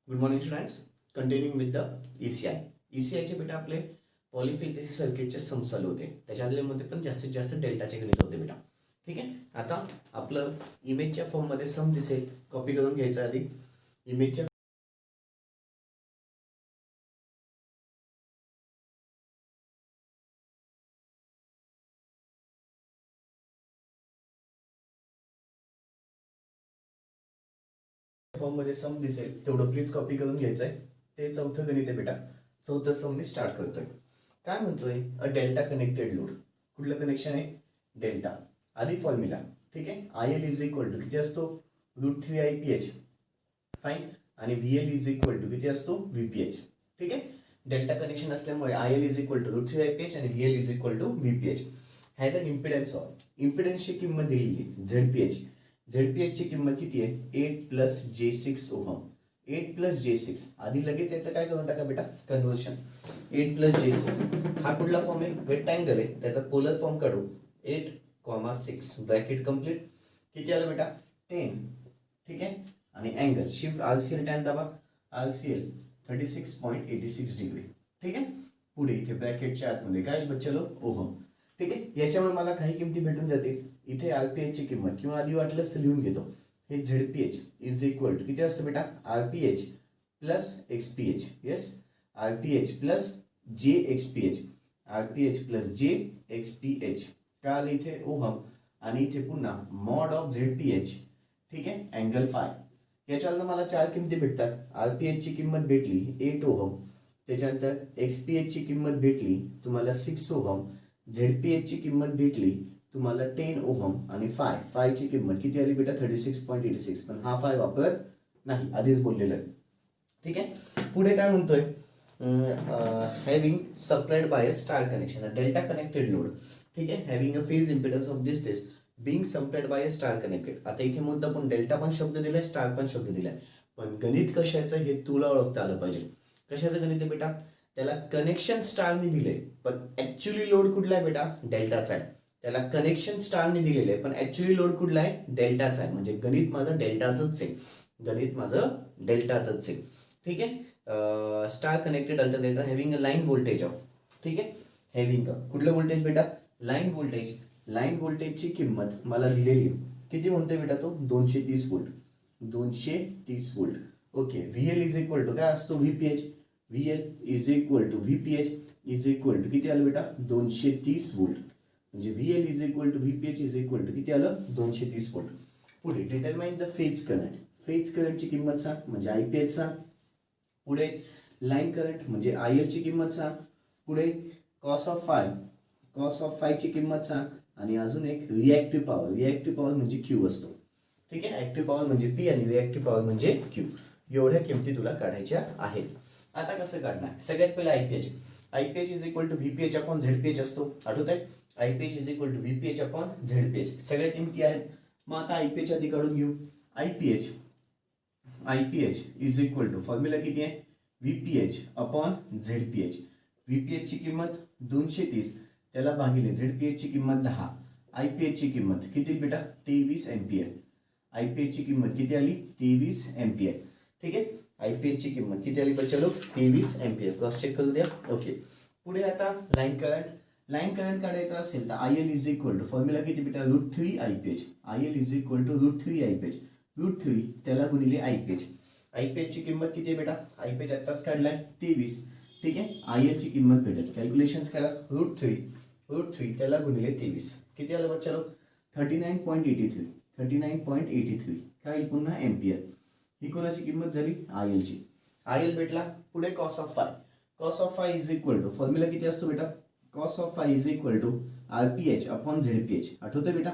Good morning students. Continuing with the ECI. ECIचे बेटा आपले polyphase सर्किटचे सम चालू होते. त्याच्यामध्ये पण जास्तीत जास्त डेल्टाचे गणित होते बेटा. ठीक आहे. आता आपलं इमेजच्या फॉर्ममध्ये सम दिसेल. कॉपी करून घ्यायचा आधी. इमेजच्या फॉर्ममध्ये सम दिसेल तेवढं प्लीज कॉपी करून घ्यायचं आहे. ते चौथं गणित आहे बेटा. चौथं सम मी स्टार्ट करतोय. काय म्हणतोय? A delta connected load. कुठलं कनेक्शन आहे? डेल्टा. आधी फॉर्म्युला. ठीक आहे. IL इज इक्वल टू किती असतो? √3 IPH. फाईन. आणि VL इज इक्वल टू किती असतो? VPH. ठीक आहे. डेल्टा कनेक्शन असल्यामुळे IL is equal to √3 IPH आणि VL is equal to VPH. Has an impedance of. इम्पिडन्सची किंमत दिलेली ZPH. ZPH ची किंमत किती आहे? 8 + j6 ओहम. 8 + j6. आधी लगेच याचं काय करून टाका बेटा? कन्व्हर्शन. 8 + j6 हा कुठला फॉर्म आहे? रेक्टँगल आहे. त्याचा पोलर फॉर्म काढू. 8, 6 ब्रॅकेट कंप्लीट. किती आलं बेटा? 10. ठीक आहे. आणि अँगल शिफ्ट RCL टॅन दाबा. RCL 36.86 degree. ठीक आहे. पुढे इथे ब्रॅकेटच्या आतमध्ये काय बच्चलो? ओहम. ठीक आहे. याच्यामुळे मला काही किमती भेटून जातील. इथे RPH ची किंमत किंवा आधी वाटलंच तर लिहून घेतो. हे ZPH इज इक्वल टू किती असतं बेटा? RPH plus XPH. Yes. RPH plus JXPH. RPH plus JXPH. काय आलं इथे? ओहम. आणि इथे पुन्हा मॉड ऑफ ZPH. ठीक आहे. Angle phi. याच्यावरनं मला चार किमती भेटतात. RPH ची किंमत भेटली 8 ओहम. त्याच्यानंतर XPH ची किंमत भेटली तुम्हाला 6 ओहम. ZPH ची किंमत भेटली तुम्हाला 10 ओहम. आणि फाय ची किंमत किती आली बेटा? 36.86. पण हा फाय वापरत नाही, आधीच बोललेलं आहे. ठीक आहे. पुढे काय म्हणतोय? Having supplied by a star connection delta connected load. ठीक आहे. Having a phase impedance of this test being supplied by a star connected. आता इथे मुद्दा पण डेल्टा पण शब्द दिलाय, स्टार पण शब्द दिलाय. पण गणित कशाचं हे तुला ओळखता आलं पाहिजे. कशाचं गणित आहे बेटा? त्याला कनेक्शन स्टारने दिले, पण ऍक्च्युली लोड कुठला आहे बेटा? डेल्टाचा आहे. त्याला कनेक्शन स्टारने दिलेलं आहे, पण ऍक्च्युली लोड कुठला आहे? डेल्टाचा आहे. म्हणजे गणित माझं डेल्टाचंच आहे. गणित माझं डेल्टाचंच आहे. ठीक आहे. Star connected alternator having a line voltage of. ठीक आहे. हॅव्हिंग कुठलं व्होल्टेज बेटा? Line voltage. लाईन व्होल्टेजची किंमत मला दिलेली किती म्हणतोय बेटा? तो 230 volt. 230 volt. Okay. VL is equal to काय असतो? VPH. VL is equal to VPH is equal to किती आलं बेटा? 230 वोल्ट. म्हणजे VL is equal to VPH is equal to किती आलं? 230 वोल्ट. पुढे determine the phase current. Phase करंटची किंमत सांग, म्हणजे IPH सांग. पुढे लाईन करंट म्हणजे IL ची किंमत सांग. पुढे cos of phi. Cos of फायची किंमत सांग. आणि अजून एक रिॲक्टिव्ह पॉवर. रिॲक्टिव्ह पॉवर म्हणजे Q असतो. ठीक आहे. ऍक्टिव्ह पॉवर म्हणजे P आणि रिॲक्टिव्ह पॉवर म्हणजे Q. एवढ्या किमती तुला काढायच्या आहेत. आता कसं काढणार? सगळ्यात पहिला IPH. IPH is equal to VPH upon ZPH असतो. आठवत आहे? IPH is equal to VPH upon ZPH. सगळ्या किमती आहेत. मग आता IPH आधी काढून घेऊ. IPH is equal to formula किती आहे? VPH upon ZPH. VPH ची किंमत 230, त्याला भागिले ZPH ची किंमत 10. IPH ची किंमत किती बेटा? 23 एम्पियर. IPH ची किंमत किती आली? 23 एम्पियर. ठीक आहे. IPH ची किंमत किती आली बच्चा? 23 एम्पियर. क्रॉस चेक करू द्या. ओके. पुढे आता लाईन करंट. लाईन करंट काढायचा असेल तर IL is equal to formula किती बेटा? √3 IPH. IL is equal to √3 IPH. √3 त्याला गुणिले IPH. IPH ची किंमत किती आहे बेटा? IPH आत्ताच काढलाय 23. ठीक आहे. IL ची किंमत भेटेल. कॅल्क्युलेशन करा. √3 त्याला गुणिले 23 किती आलं बच्चा? 39.83. 39.83 काय पुन्हा एम्पियर. ही कोणाची किंमत झाली? IL ची. IL भेटला. पुढे cos of phi. Cos of phi is equal to formula किती असतो बेटा? Cos of phi is equal to RPH upon ZPH. आठवतंय बेटा?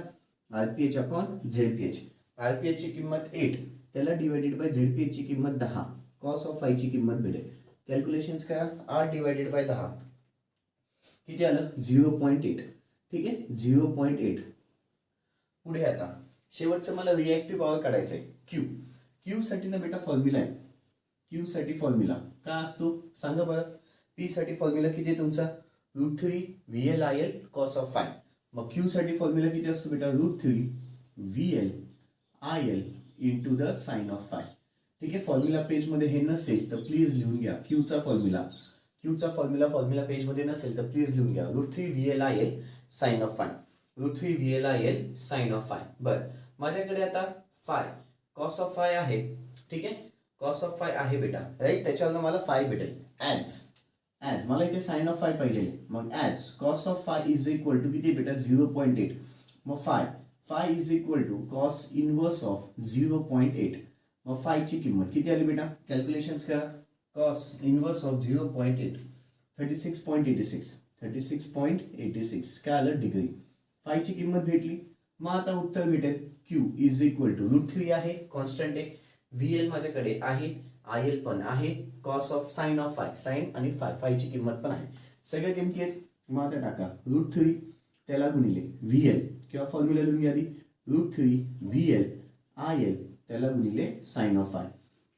RPH upon ZPH. RPH ची किंमत 8, त्याला डिवायडेड बाय ZPH ची किंमत 10. कॉस ऑफ फाय ची किंमत भेटेल. कॅल्क्युलेशन करा. 8 डिवायडेड बाय 10 किती आलं? 0.8. ठीक आहे. 0.8. पुढे आता शेवटचं मला रिॲक्टिव्ह पॉवर काढायचं आहे. Q साठी ना बेटा फॉर्म्युला आहे. Q साठी फॉर्म्युला काय असतो सांगा बरं? P साठी फॉर्म्युला किती आहे तुमचा? √3 VL IL cos of phi. मग Q साठी फॉर्म्युला किती असतो बेटा? √3 VL IL into the sine of phi. ठीक आहे, फॉर्म्युला पेजमध्ये हे नसेल तर प्लीज लिहून घ्या. क्यूचा फॉर्म्युला पेजमध्ये नसेल तर प्लीज लिहून घ्या. √3 VLIL sine of phi. √3 VLIL sine of phi. बरं, माझ्याकडे आता फाय कॉस ऑफ फाय आहे. ठीक आहे, कॉस ऑफ फाय आहे बेटा, राईट. त्याच्यावरनं मला फाय भेटेल. ॲज मला इथे साइन ऑफ फाय पाहिजे, मग as cos of phi is equal to किती बेटा 0.8. मग phi is equal to cos inverse of 0.8. मग फायची किंमत किती आली बेटा, कॅल्क्युलेशन्स करा. कॉस इनवर्स ऑफ 0.8 36.86 काय आलं डिग्री. फायची किंमत भेटली. मग आता उत्तर भेटेल क्यू इज इक्वल टू √3 आहे, कॉन्स्टंट आहे. VL माझ्याकडे आहे, IL पण आहे, cos of sine of phi, sine आणि फायची किंमत पण आहे. सगळ्या किमती आहेत. मग आता टाका √3 त्याला गुणिले VL किंवा फॉर्म्युला लिहून घ्या आधी. √3 VL IL त्याला गुणिले sine of phi.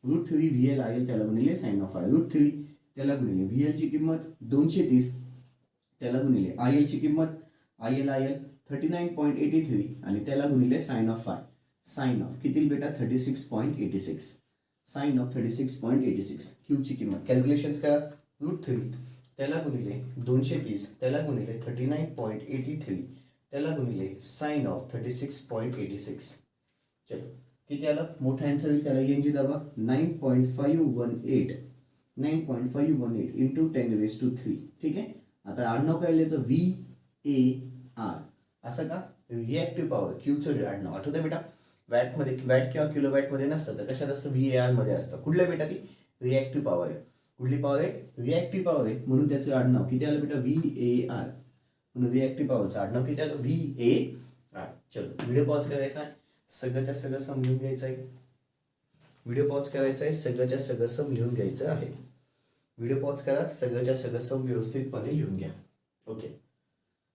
√3 VL IL त्याला गुणिले साइन ऑफ फाय. √3 त्याला गुणिले VL ची किंमत 230, त्याला गुणिले IL ची किंमत IL 39.83 आणि त्याला गुणिले sine of phi. Sine of किती बेटा 36.86. Sign of 36.86. क्यूची किंमत कॅल्क्युलेशन्स करा. √3 त्याला गुणिले 230 त्याला गुणिले 39.83 त्याला गुणिले साइन ऑफ 36.86. चलो किती आलं, मोठा आन्सर होईल. त्याला एनजी दाबा. 9.518 इंटू 10⁻³ ठीक आहे. आता आडनाव काय लिहायचं VAR असं का, रिॲक्टिव्ह पॉवर क्यूचं आडनाव आठवतं बेटा. वॅट किंवा किलोवॅटमध्ये नसतं तर कशात असतं, VAR मध्ये असतं. कुठल्या बेटा ती रिॲक्टिव्ह पॉवर आहे. कुठली पॉवर आहे, रिॲक्टिव्ह पॉवर आहे, म्हणून त्याचं आडनाव किती आलं बेटा VAR. म्हणून रिॲक्टिव्ह पॉवरचं आडनाव किती आलं VAR. चलो व्हिडिओ पॉज करायचा आहे, सगळंच्या सगळं समजून घ्यायचं आहे. व्हिडिओ पॉज करायचा आहे, सगळंच्या सगळं सम लिहून घ्यायचं आहे. व्हिडिओ पॉज करा, सगळंच्या सगळं सम व्यवस्थितपणे लिहून घ्या. ओके,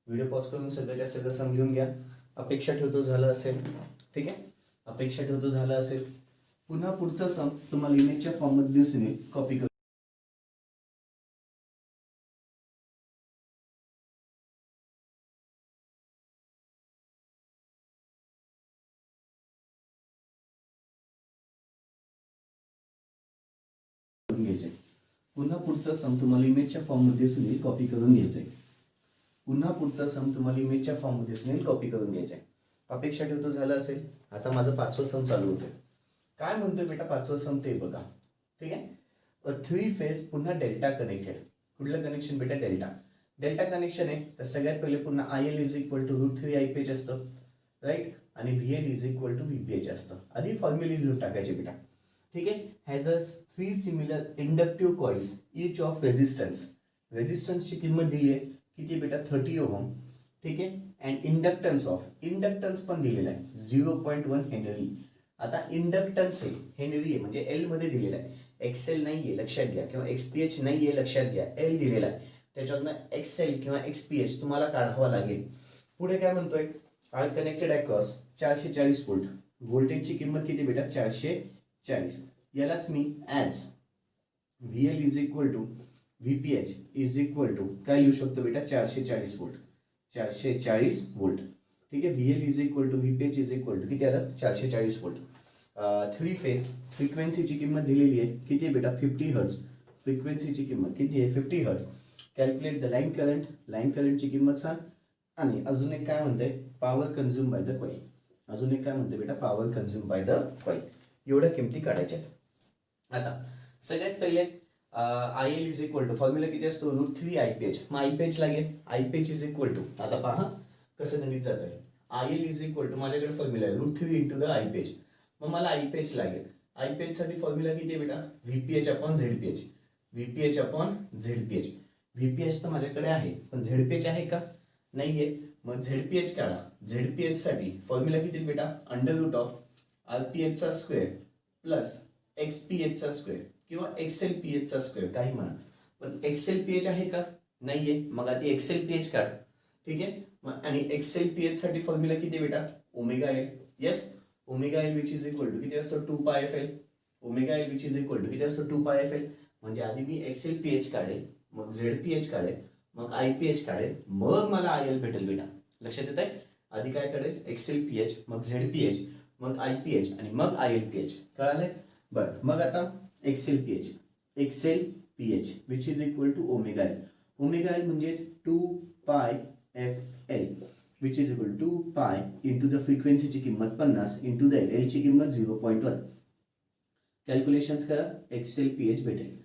व्हिडिओ पॉज करून सगळ्याच्या सगळं सम लिहून घ्या. अपेक्षा ठेवतो झालं असेल. ठीक आहे, अपेक्षा ठेवतो झालं असेल. पुन्हा पुढचा सम तुम्हाला इमेजच्या फॉर्ममध्ये दिसून येईल. कॉपी करून घ्यायचंय. पुन्हा पुढचा सम तुम्हाला इमेजच्या फॉर्ममध्ये दिसून येईल. कॉपी करून घ्यायचंय. पुन्हा पुढचा सम तुम्हाला इमेजच्या फॉर्ममध्ये दिसून येईल. कॉपी करून घ्यायचंय. अपेक्षा ठेवतो झालं असेल. आता माझं 5वं सम चालू होतोय. काय म्हणतोय बेटा 5वं सम ते बघा. ठीक आहे, 3 फेज पुन्हा डेल्टा कनेक्टेड. कुठलं कनेक्शन बेटा डेल्टा कनेक्शन आहे. तर सगळ्यात पहिले पुन्हा IL is equal to √3 IPH असतं, राईट. आणि VL is equal to VPH असतं. आधी फॉर्म्युला लिहून टाकायचे बेटा. ठीक आहे, has a 3 similar inductive coils each of रेजिस्टन्सची किंमत दिली आहे किती बेटा 30 ओहम. ठीक आहे, अँड इंडक्टन्स पण दिलेला आहे 0.1 हेनरी. आता इंडक्टन्स आहे हेनरी आहे म्हणजे एल मध्ये दिलेला आहे. XL नाही आहे लक्षात घ्या, किंवा XPH नाही आहे लक्षात घ्या, एल दिलेला आहे. त्याच्यातनं XL किंवा XPH तुम्हाला काढावा लागेल. पुढे काय म्हणतोय, आर कनेक्टेड अक्रॉस 440 वोल्ट. व्होल्टेजची किंमत किती बेटा 440. यालाच मी as VL is equal to VPH is equal to काय लिहू शकतो बेटा 440 वोल्ट. 440 वोल्ट. ठीक आहे, VL is equal to VPH is equal to किती आलं 440 वोल्ट. 3 फेज फ्रिक्वेन्सीची किंमत दिलेली आहे किती आहे बेटा 50 हर्ट्ज. फ्रिक्वेन्सीची किंमत किती आहे 50 हर्ट्ज. कॅल्क्युलेट द लाईन करंटची किंमत सांग. आणि अजून एक काय म्हणते power consume by the coil. अजून एक काय म्हणते बेटा power consume by the coil. एवढ्या किमती काढायच्या. आता सगळ्यात पहिले IL is equal to formula किती असतो √3 IPH. मग IPH लागेल. IPH इज इक्वल टू आता पहा कसं गणित जात आहे. IL इज इक्वल टू माझ्याकडे फॉर्म्युला आहे √3 इंटू द IPH. मग मला IPH लागेल. IPH साठी फॉर्म्युला किती आहे बेटा VPH upon ZPH. VPH upon ZPH. VPH तर माझ्याकडे आहे पण ZPH आहे का नाहीये. मग ZPH काढा. ZPH साठी फॉर्म्युला किती बेटा √ RPH चा स्क्वेअर प्लस XPH चा स्क्वेअर किंवा XLPH चा स्क्वेअर काही म्हणा. पण XLPH आहे का नाहीये. मग आता XLPH काढ. ठीक आहे, मग आणि XLPH साठी फॉर्म्युला किती बेटा ω_L. Yes, ω_L which is equal to किती असतो 2πfl. ω_L which is equal to किती असतो 2πfl. म्हणजे आधी मी XLPH काढेल, मग ZPH काढेल, मग IPH काढेल, मग मला IL भेटेल बेटा. लक्षात येत आहे. आधी काय काढेल XLPH, मग ZPH, मग IPH आणि मग ILPH. कळालंय. बरं, मग आता X L P H which is equal to omega L. Omega L म्हणजेच 2πfl which is equal to pi into the फ्रिक्वेन्सीची किंमत 50 इंटू द एल ची किंमत 0.1. कॅल्क्युलेशन्स करा, एक्सेल पी एच भेटेल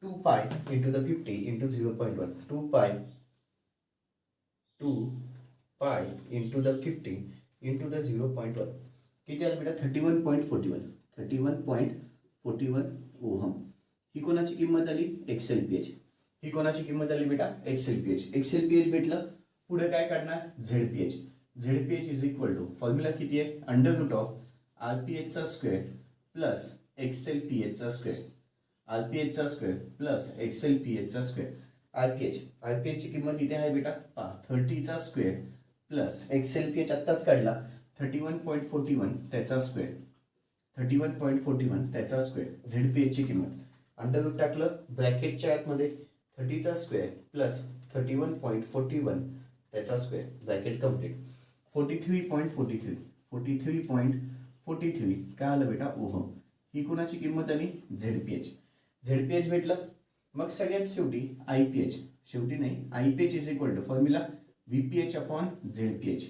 2π into the 50 into 0.1. 2π into the 50 into the 0.1 किती आलं बेटा? 31.41 ओहम. ही कोणाची किंमत आली? Excel P H. ही कोणाची किंमत आली बेटा? X L P H. X L P H भेटलं, पुढे काय काढणार? Z P H. Z P H is equal to formula किती आहे? Under root of R P एचचा स्क्वेअर प्लस एक्सेल पी एचचा स्क्वेअर. आर पी एचचा स्क्वेअर प्लस एक्सेल पी एचचा स्क्वेअर. आर पी एचची किंमत इथे आहे बेटा, 30चा square plus X L P H आत्ताच काढला 31.41 त्याचा स्क्वेअर. 31.41 त्याचा स्क्वेअर. झेड पी एचची किंमत अंडर रूट टाकलं, ब्रॅकेटच्या आतमध्ये 30चा स्क्वेअर प्लस 31.41 त्याचा स्क्वेअर, ब्रॅकेट कम्प्लीट. 43.43 काय आलं बेटा? ओहम. ही कोणाची किंमत आली? Z P H. Z P H भेटलं, मग सगळ्यात शेवटी आय पी एच. शेवटी नाही, I P H is equal to formula V P H upon Z P H.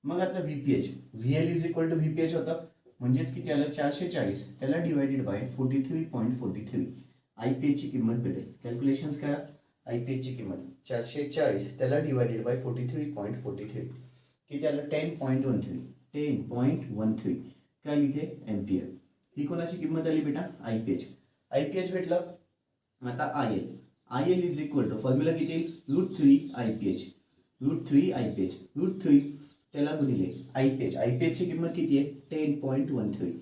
मग आता V P H, V L is equal to V P H होतं, म्हणजेच किती आलं? 440 त्याला डिवायडेड बाय 43.43 आय पी एचची किंमत भेटेल. कॅल्क्युलेशन्स करा, आय पी एचची किंमत 440 त्याला डिवायडेड बाय 43.43 किती आलं? 10.13 काय लिहिते? एम्पियर. ही कोणाची किंमत आली बेटा? I P H. I P H भेटलं, आता I L is equal to formula किती येईल? √3 आय पी एच. √3 त्याला गुणिले I P H. I P एचची किंमत किती आहे? 10.13.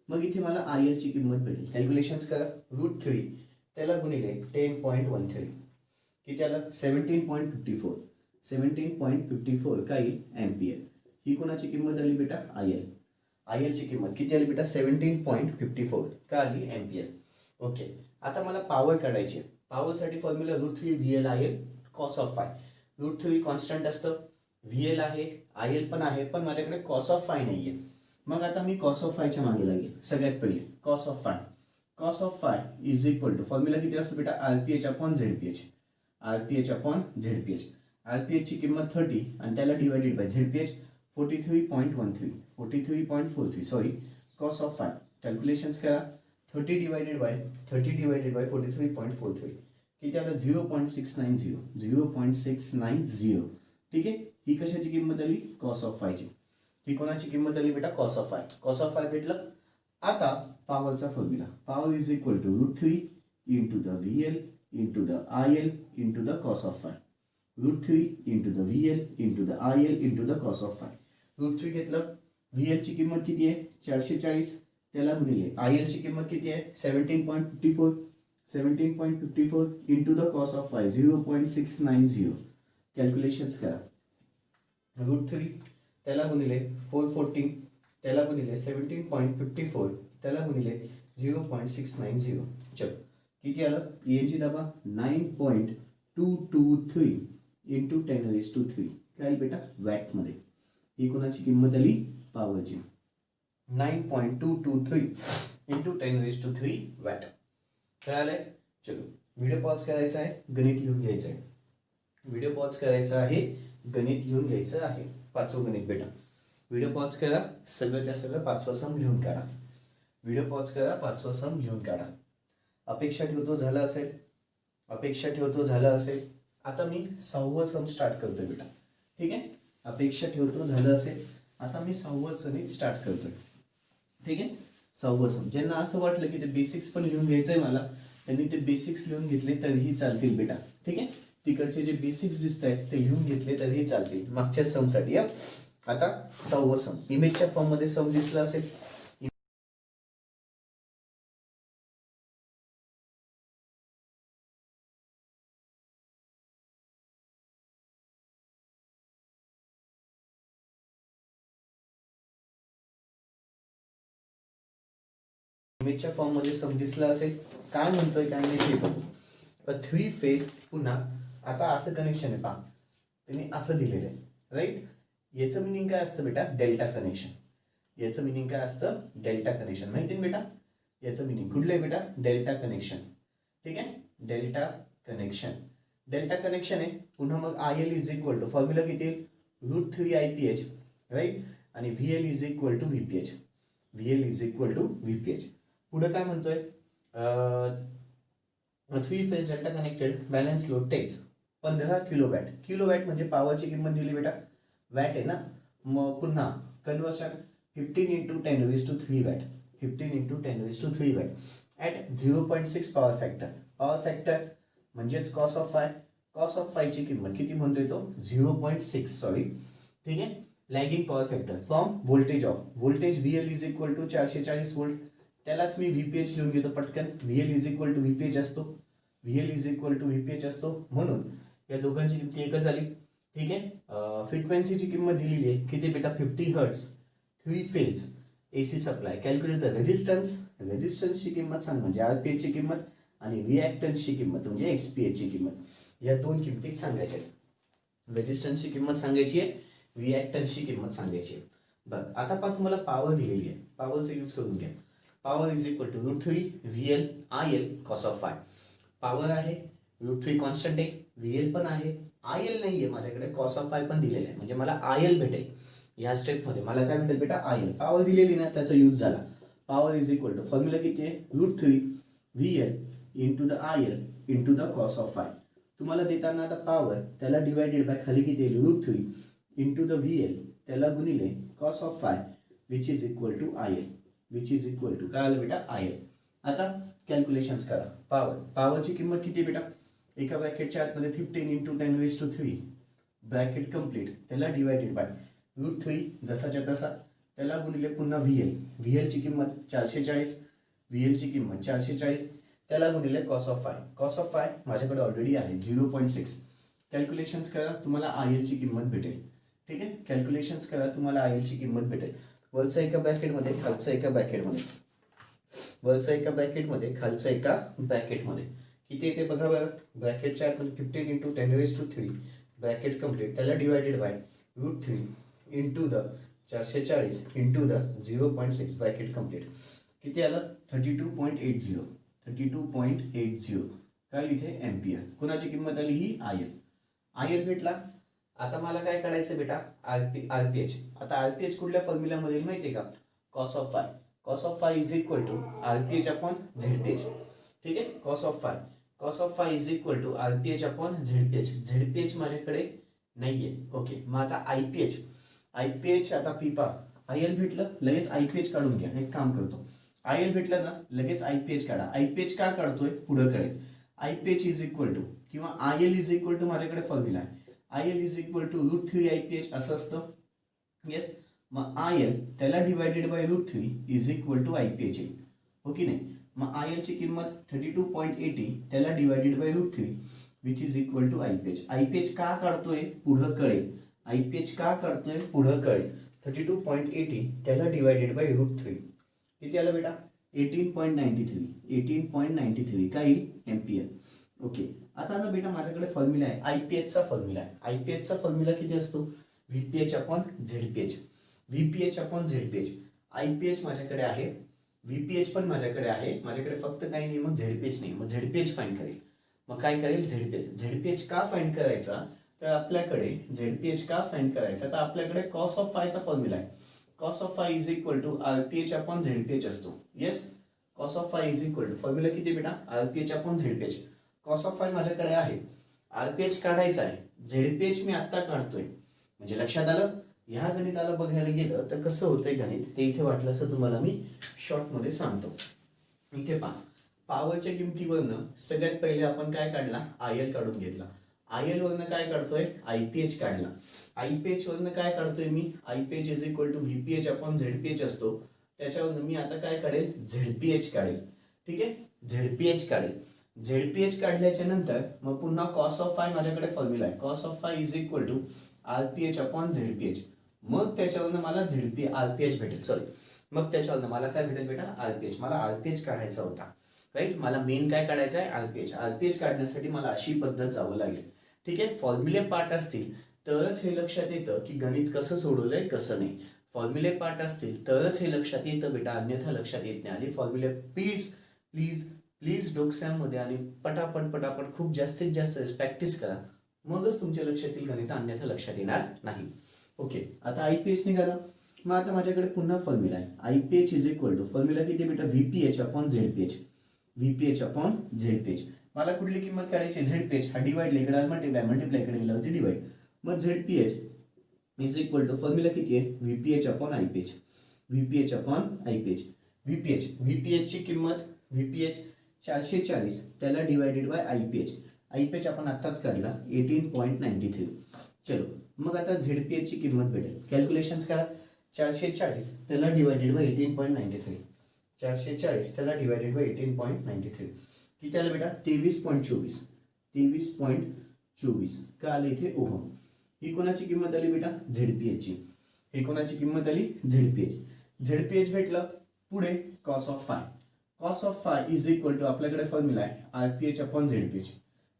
मग इथे मला आय एलची किंमत भेटेल. कॅल्क्युलेशन्स करा, √3 त्याला गुणिले 10.13 किती आलं? 17.54 काय येईल? एम्पियर. ही कोणाची किंमत आली बेटा? आय एलची किंमत किती आली बेटा? 17.54 का आली? एम्पियर. ओके, आता मला पॉवर काढायची आहे. पॉवरसाठी formula √3 V L I L cos of phi. √3 constant असतं, व्ही एल आहे, आय एल पण आहे, पण माझ्याकडे कॉस ऑफ फाय नाही आहे. मग आता मी कॉस ऑफ फायच्या मागे लागेल. सगळ्यात पहिले cos of phi is equal to formula किती असतो बेटा? R P H upon Z P H. R P एचची किंमत 30 आणि त्याला divided by Z P H 43.43 sorry, cos of phi. Calculations करा, 30 डिवायडेड बाय 43.43 किती आलं? 0.690. ठीक आहे, ही कशाची किंमत आली? Cos of फायची. ही कोणाची किंमत आली बेटा? कॉस ऑफ फाय भेटलं. आता पॉवरचा formula, power is equal to √3 into the V L into the I L into the cos of phi. √3 into the V L into the I L into the cos of phi. √3 घेतलं, V एलची किंमत किती आहे? 440 त्याला गुणिले I एलची किंमत किती आहे? 17.54 into the cos of five 0.690. Calculations करा, √3 त्याला गुणिले 440 त्याला गुणिले 17.54 त्याला गुणिले 0.690. चल किती आलं? ईएनची दाबा 9.223 इंटू 10⁻³ काय बेटा? वॅटमध्ये. ही कोणाची किंमत आली? पॉवरची. 9.223 इंटू 10⁻³ वॅट. कळालंय? चलो व्हिडिओ पॉज करायचा आहे, गणित लिहून घ्यायचं आहे. गणित लिहून घ्यायचं आहे. 5वं गणित बेटा. व्हिडिओ पॉज करा, सगळंच्या सगळं 5वं सम लिहून काढा. अपेक्षा ठेवतो झालं असेल. आता मी 6वं सम स्टार्ट करतोय बेटा. ठीक आहे, अपेक्षा ठेवतो झालं असेल. आता मी 6वं गणित स्टार्ट करतोय. ठीक आहे, 6वं सम. ज्यांना असं वाटलं की ते बेसिक्स पण लिहून घ्यायचंय मला, त्यांनी ते बेसिक्स लिहून घेतले तरीही चालतील बेटा. ठीक आहे, तिकडचे जे बेसिक्स दिसत आहेत ते लिहून घेतले तरीही चालतील मागच्या समसाठी. आता 6वं सम इमेजच्या फॉर्म मध्ये सम दिसला असेल. इमेजच्या फॉर्म मध्ये सम दिसला असेल. काय म्हणतोय काय नाही ते बघू. 3 फेज पुन्हा आता असं कनेक्शन आहे पहा, त्यांनी असं दिलेलं आहे राईट. याचं मिनिंग काय असतं बेटा? Delta connection. माहिती ना बेटा? याचं मिनिंग कुठलं आहे बेटा? Delta connection. ठीक आहे, डेल्टा कनेक्शन. डेल्टा कनेक्शन आहे. पुन्हा मग IL is equal to formula किती येईल? √3 IPH, राईट. आणि VL is equal to VPH. VL is equal to VPH. पुढे काय म्हणतोय? 3 phase delta connected balance load takes 15 kilowatt. Kilowatt म्हणजे पॉवरची किंमत दिली बेटा, वॅट आहे ना. मग पुन्हा conversion 15 × 10⁻³ watt. 15 × 10⁻³ watt at 0.6 power factor. Power factor म्हणजेच cos of phi. Cos of फायची किंमत किती म्हणतोय तो? 0.6. सॉरी, ठीक आहे. Lagging power factor from voltage of. Voltage VL is equal to 440 volt. त्यालाच मी VPH लिहून घेतो पटकन. VL is equal to VPH असतो. VL is equal to VPH असतो. म्हणून या दोघांची किंमत एकच झाली. ठीक आहे. फ्रिक्वेन्सीची किंमत दिलेली आहे किती बेटा? 50 hertz. 3 phase AC supply. Calculate the resistance. रेजिस्टन्सची किंमत सांग म्हणजे RPH ची किंमत, आणि रिॲक्टन्सची किंमत म्हणजे XPH ची किंमत. या दोन किंमती सांगायच्या आहेत. रेजिस्टन्सची किंमत सांगायची आहे, रिॲक्टन्सची किंमत सांगायची आहे. बरं, आता पहा तुम्हाला पॉवर दिलेली आहे. पॉवरचा यूज करून घ्या. Power is equal to √3 VL IL cos of phi. Power आहे, √3 कॉन्स्टंट आहे, VL पण आहे, IL नाही आहे माझ्याकडे, कॉस ऑफ फाय पण दिलेलं आहे. म्हणजे मला IL भेटेल. या स्टेपमध्ये मला काय भेटेल बेटा? IL. पॉवर दिलेली ना, त्याचा यूज झाला. Power is equal to formula किती आहे? √3 VL into the IL into the cos of phi. तुम्हाला देताना आता पॉवर त्याला डिवायडेड बाय खाली किती येईल? √3 इंटू द VL त्याला गुणिले cos of phi which is equal to IL. Which is equal to काय आलं बेटा? IL. आता कॅल्क्युलेशन्स करा. पॉवरची किंमत किती बेटा? एका ब्रॅकेटच्या आतमध्ये 15 × 10⁻³ ब्रॅकेट कम्प्लीट, त्याला डिवायडेड बाय √3 जसाच्या तसा, त्याला गुणिले पुन्हा VL ची किंमत 440, VL ची किंमत 440, त्याला गुणिले cos of phi. Cos of phi माझ्याकडे ऑलरेडी आहे 0.6. कॅल्क्युलेशन्स करा, तुम्हाला IL ची किंमत भेटेल. ठीक आहे, कॅल्क्युलेशन्स करा, तुम्हाला IL ची किंमत भेटेल. वरचा एका ब्रॅकेटमध्ये, खालचा एका ब्रॅकेटमध्ये. वरचा एका ब्रॅकेटमध्ये, खालचा एका ब्रॅकेटमध्ये किती येते बघा बरं. ब्रॅकेटच्या आतमध्ये 15 × 10⁻³ ब्रॅकेट कम्प्लीट, त्याला divided by √3 into the 440 into the 0.6 bracket complete. किती आलं? 32.80. 32.80 काय इथे? एम्पियर. कुणाची किंमत आली? ही IL भेटला. आता मला काय काढायचं बेटा? RPH. आता RPH कुठल्या फॉर्म्युल्यामध्ये माहिती आहे का? Cos of phi. Cos of phi is equal to RPH upon ZPH. ठीक आहे, cos of phi. Cos of phi is equal to RPH upon ZPH. ZPH माझ्याकडे नाहीये. ओके, मग आता IPH आता पिपा IL भेटलं, लगेच IPH काढून घ्या. एक काम करतो, IL भेटलं ना, लगेच IPH काढा. IPH का काढतोय? पुढं कळेल. IPH इज इक्वल टू किंवा IL इज इक्वल टू माझ्याकडे फॉर्म्युला आहे. IL is equal to √3 IPH असं असतं. येस, मग IL त्याला divided by √3 is equal to IPH येईल. हो की नाही? मग IL ची किंमत 32.80 त्याला divided by √3 which is equal to IPH. IPH का काढतोय? पुढं कळेल. IPH का काढतोय? पुढं कळेल. 32.80 त्याला डिवायडेड बाय √3 किती आलं बेटा? 18.93. 18.93 काय येईल? एम्पियर. ओके, आता ना बेटा माझ्याकडे फॉर्म्युला आहे, IPHचा फॉर्म्युला आहे. IPHचा फॉर्म्युला किती असतो? VPH upon ZPH. VPH upon ZPH. IPH माझ्याकडे आहे, VPH पण माझ्याकडे आहे. माझ्याकडे फक्त काही नाही, मग ZPH नाही. मग ZPH फाइंड करेल. मग काय करेल? ZPH का फाइंड करायचा? तर आपल्याकडे ZPH का फाइंड करायचा? तर आपल्याकडे कॉस ऑफ फायचा फॉर्म्युला आहे. Cos of phi is equal to RPH upon ZPH असतो. Yes, cos of phi is equal to formula किती बेटा? RPH upon ZPH. Cos of phi माझ्याकडे आहे, RPH काढायचा आहे, ZPH मी आत्ता काढतोय. म्हणजे लक्षात आलं? ह्या गणिताला बघायला गेलं तर कसं होतंय गणित ते इथे वाटलं असं तुम्हाला मी शॉर्टमध्ये सांगतो. इथे पहा, पॉवरच्या किमतीवरनं सगळ्यात पहिले आपण काय काढला? IL काढून घेतला. IL वरनं काय काढतोय? IPH काढला. IPH वरनं काय काढतोय मी? IPH is equal to VPH upon ZPH असतो. त्याच्यावरनं मी आता काय काढेल? ZPH काढेल. ठीक आहे, ZPH काढेल. ZPH काढल्याच्या नंतर मग पुन्हा कॉस ऑफ फाय माझ्याकडे फॉर्म्युला आहे. Cos of phi is equal to RPH upon ZPH. मग त्याच्यावरनं मला RPH भेटेल. सॉरी, मग त्याच्यावरनं मला काय भेटेल बेटा? RPH. मला RPH काढायचा होता, राईट. मला मेन काय काढायचं आहे? RPH. RPH काढण्यासाठी मला अशी पद्धत जावं लागेल. ठीक आहे, फॉर्म्युले पार्ट असतील तरच हे लक्षात येतं की गणित कसं सोडवलंय कसं नाही. फॉर्म्युले पार्ट असतील तरच हे लक्षात येतं बेटा, अन्यथा लक्षात येत नाही. आधी फॉर्म्युले प्लीज प्लीज प्लीज डोक्यामध्ये आणि पटापट पटापट खूप जास्तीत जास्त प्रॅक्टिस करा, मगच तुमच्या लक्षात येईल गणित, अन्यथा लक्षात येणार नाही. ओके, आता आयपीएच निघालं. मग आता माझ्याकडे पुन्हा फॉर्म्युला आहे. IPH is equal to, formula किती बेटा, व्हीपीएच अपॉन झेडपीएच. व्हीपीएच upon Z P H. मला कुठली किंमत काढायची, झेडपीएच हा डिवाइड इकडे मल्टिप्लाय इकडे गेला होती डिवाइड. मग झेडपीएच इज इक्वल टू, फॉर्म्युला किती आहे, व्हीपीएच अपॉन आयपीएच. व्हीपीएच upon IPH. व्हीपीएच ची किंमत, व्हीपीएच 440, त्याला डिवायडेड बाय आयपीएच. आयपीएच आपण आत्ताच काढला 18.93. चलो, मग आता झेडपीएच ची किंमत भेटेल. कॅल्क्युलेशन्स करा. 440 त्याला डिवायडेड बाय 18.93. 440 त्याला डिवायडेड बाय 18.93 किती आलं बेटा, 23.24. 23.24 का आलं इथे ओहम. ही कोणाची किंमत आली बेटा, झेडपीएच ची. ही कोणाची किंमत आली, झेडपीएच. झेडपीएच भेटलं. पुढे cos of phi. Cos of phi is equal to, आपल्याकडे फॉर्म्युला आहे R P H upon Z P H.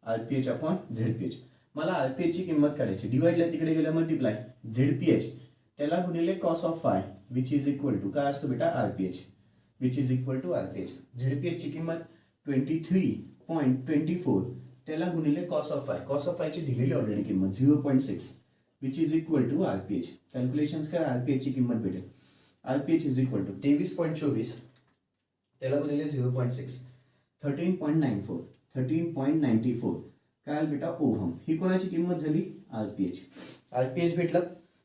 R P H upon Z P H. मला आरपीएच ची किंमत काढायची, डिवाइडला तिकडे गेल्या मल्टिप्लाय, झेडपीएच त्याला गुणिले cos of phi which is equal to काय असतो बेटा, R P H. Which is equal to R P H. Z P H ची किंमत 23.24 त्याला गुणिले cos of phi. Cos of फायची दिलेली ऑलरेडी किंमत 0.6 which is equal to R P H. Calculations करा, आरपीएच ची किंमत भेटेल. आरपीएच इज इक्वल टू 23.24 त्याला गुणिले 0.6, 13.94. 13.94 काय बेटा, ओहम. ही कोणाची किंमत झाली, आरपीएच. आरपीएच भेटलं.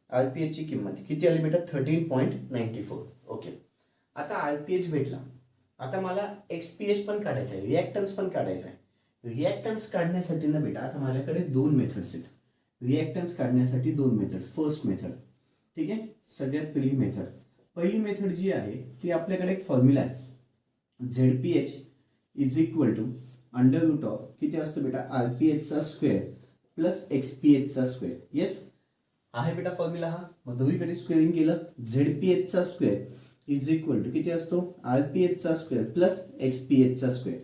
आरपीएच ची किंमत किती आली बेटा, 13.94. ओके, आता आरपीएच भेटला. आता मला एक्सपीएच पण काढायचा आहे, रिॲक्टन्स पण काढायचा आहे. रिॲक्टन्स काढण्यासाठी ना बेटा आता माझ्याकडे दोन मेथड्स आहेत. रिॲक्टन्स काढण्यासाठी दोन मेथड. फर्स्ट मेथड, ठीक आहे, सगळ्यात पहिली मेथड जी आहे ती, आपल्याकडे एक फॉर्म्युला आहे, Z P H is equal to under root of किती असतो बेटा, आरपीएच चा स्क्वेअर प्लस एक्सपीएच चा स्क्वेअर. येस आहे बेटा फॉर्म्युला हा. मग दोन्हीकडे स्क्वेअरिंग केलं, झेडपीएच चा स्क्वेअर इज इक्वल टू किती असतो, आरपीएच चा स्क्वेअर प्लस एक्सपीएच चा स्क्वेअर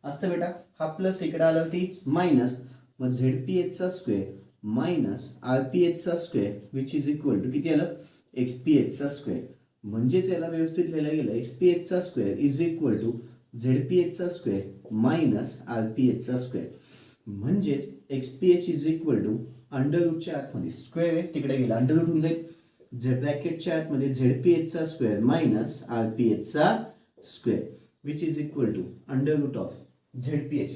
असतं बेटा. हा प्लस इकडे आला होती मायनस, मग झेडपीएच चा स्क्वेअर मायनस आरपीएच चा square which is equal to किती आलं, एक्सपीएच चा स्क्वेअर. म्हणजेच याला व्यवस्थित लिहिलं गेलं, एक्सपीएच चा स्क्वेअर इज इक्वल टू झेडपीएच चा स्क्वेअर मायनस आरपीएच चा स्क्वेअर. म्हणजेच एक्सपीएच इज इक्वल टू अंडर रूटच्या आतमध्ये स्क्वेअर आहे तिकडे गेला, अंडर रूट होऊन जाईल. ब्रॅकेटच्या आतमध्ये झेडपीएच चा स्क्वेअर मायनस आरपीएच चा square which is equal to under root of Z P H.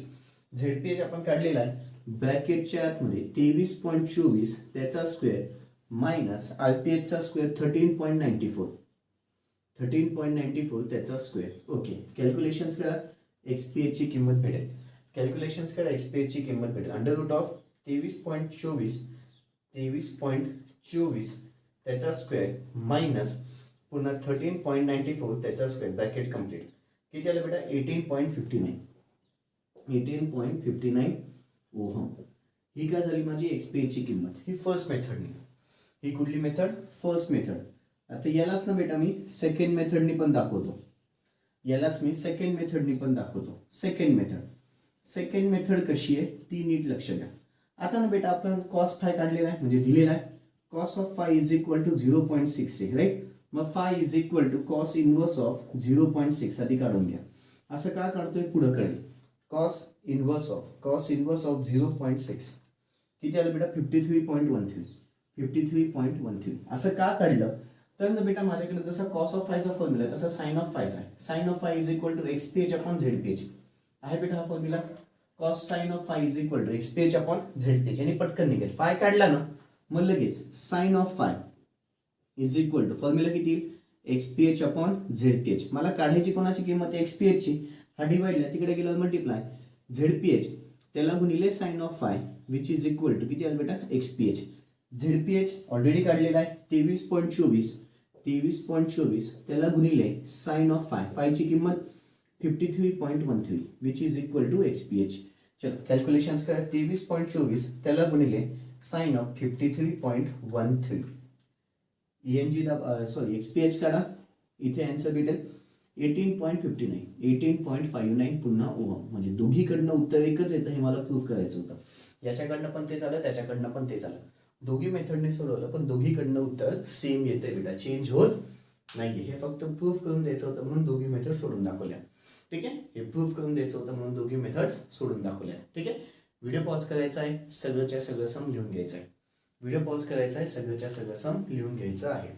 Z P H आपण काढलेला आहे ब्रॅकेटच्या आतमध्ये 23.24 त्याचा स्क्वेअर मायनस आरपीएच चा स्क्वेअर 13.94. 13.94 त्याचा स्क्वेअर. ओके, कॅल्क्युलेशन्स करा, एक्सपीएच ची किंमत भेटेल. कॅल्क्युलेशन्स करा, एक्सपीएच ची किंमत भेटेल. अंडर रूट ऑफ 23.24 त्याचा स्क्वेअर मायनस पुन्हा 13.94 त्याचा स्क्वेअर ब्रॅकेट कम्प्लीट. किती आलं बेटा, 18.59. 18.59 ओहम. ही काय झाली माझी एक्सपीएच ची किंमत. ही फर्स्ट मेथडनी. ही कुठली मेथड, फर्स्ट मेथड. आता यालाच ना बेटा मी सेकंड मेथडनी पण दाखवतो. सेकंड मेथड कशी आहे ती नीट लक्ष द्या. आता ना बेटा आपण कॉस फाय काढलेला आहे, म्हणजे दिलेला आहे cos of phi is equal to 0.6 आहे, राईट. मग phi is equal to cos inverse of 0.6 आधी काढून घ्या. असं का काढतोय पुढं कळेल. कॉस इनवर्स ऑफ 0.6 किती आलं बेटा, 53.13. असं का काढलं तर ना बेटा माझ्याकडे जसा कॉस ऑफ फायचा फॉर्म्युला आहे तसा साइन ऑफ फायचा आहे. Sine of phi is equal to X P H upon Z P H आहे बेटा हा formula. Cos sine of phi is equal to X P H upon Z P H. आणि पटकन निघेल. फाय काढला ना मग लगेच sine of phi is equal to formula किती, एक्सपीएच अपॉन झेडपीएच. मला काढायची कोणाची किंमत आहे, एक्सपीएच ची. हा डिवाइडला तिकडे गेल्यावर मल्टिप्लाय झेडपीएच त्याला गुणिले sine of phi which is equal to किती आलं बेटा, एक्सपीएच. झेडपीएच ऑलरेडी काढलेला आहे 23.24 त्याला गुणिले साइन ऑफ फाय. फायची किंमत 53.13 विच इज इक्वल टू एक्सपीएच. चलो कॅल्क्युलेशन्स करा. 23.24 त्याला गुणिले साइन ऑफ 53.13 एक्सपीएच काढा. इथे आन्सर भेटेल 18.59 पुन्हा ओहम. म्हणजे दोघीकडनं उत्तर एकच येतं हे मला प्रूफ करायचं होतं. याच्याकडनं पण ते झालं, त्याच्याकडनं पण ते झालं. दोघी मेथडने सोडवलं पण दोघीकडनं उत्तर सेम येते बेटा, चेंज होत नाहीये. हे फक्त प्रूफ करून द्यायचं होतं म्हणून दोघी मेथड सोडून दाखवल्या. ठीक आहे, हे प्रूफ करून द्यायचं होतं म्हणून दोघी मेथड सोडून दाखवल्या. ठीक आहे, व्हिडिओ पॉज करायचा आहे, सगळंच्या सगळं सम लिहून घ्यायचं आहे. व्हिडिओ पॉज करायचा आहे, सगळंच्या सगळं सम लिहून घ्यायचं आहे.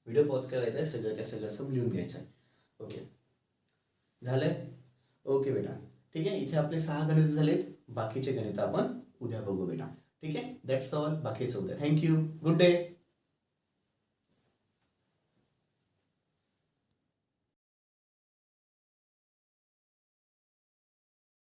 व्हिडिओ पॉज करायचा आहे, सगळंच्या सगळं सम लिहून घ्यायचं आहे. ओके, झालंय? ओके बेटा, ठीक आहे. इथे आपले 6 गणित झालेत. बाकीचे गणित आपण उद्या बघू बेटा. ठीक आहे, दॅट्स ऑल. बाकीचं उद्या. Thank you, good day.